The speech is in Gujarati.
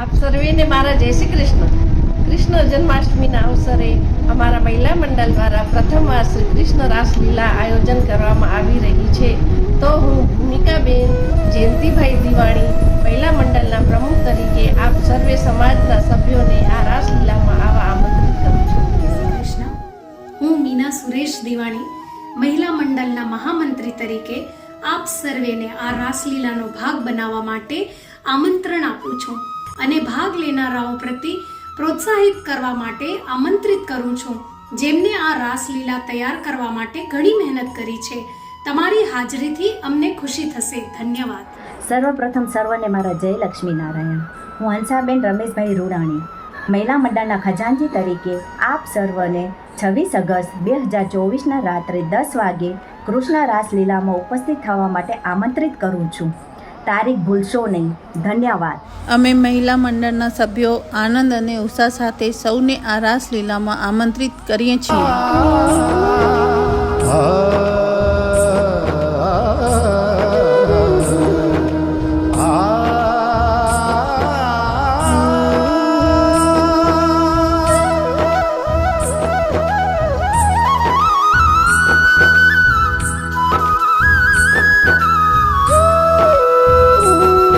આપ સર્વેને મારા જય શ્રી કૃષ્ણ. કૃષ્ણ જન્માષ્ટમીના અવસરે અમારા મહિલા મંડળ દ્વારા પ્રથમવાર શ્રી કૃષ્ણ રાસલીલા આયોજન કરવામાં આવી રહી છે. તો હું ભૂમિકાબેન જયંતિભાઈ દિવાણી મહિલા મંડળના પ્રમુખ તરીકે આપ સર્વે સમાજના સભ્યોને આ રાસલીલામાં આવવા આમંત્રિત કરું છું. કૃષ્ણ. હું મીના સુરેશ દિવાણી મહિલા મંડળના મહામંત્રી તરીકે આપ સર્વેને આ રાસલીલાનો ભાગ બનાવવા માટે આમંત્રણ આપું છું અને ભાગ લેનારાઓ પ્રતિ પ્રોત્સાહિત કરવા માટે આમંત્રિત કરું છું, જેમને આ રાસલીલા તૈયાર કરવા માટે ઘણી મહેનત કરી છે. તમારી હાજરીથી અમને ખુશી થશે. ધન્યવાદ. સર્વપ્રથમ સર્વને મારા જય લક્ષ્મી નારાયણ. હું હંસાબેન રમેશભાઈ રૂડાણી મહિલા મંડળના ખજાનચી તરીકે આપ સર્વને 26 ઓગસ્ટ 2024ના રાત્રે 10 વાગે કૃષ્ણ રાસલીલામાં ઉપસ્થિત થવા માટે આમંત્રિત કરું છું. તારીખ ભૂલશો નહીં. ધન્યવાદ. અમે મહિલા મંડળના સભ્યો આનંદ અને ઉત્સાહ સાથે સૌને આ રાસલીલામાં આમંત્રિત કરીએ છીએ.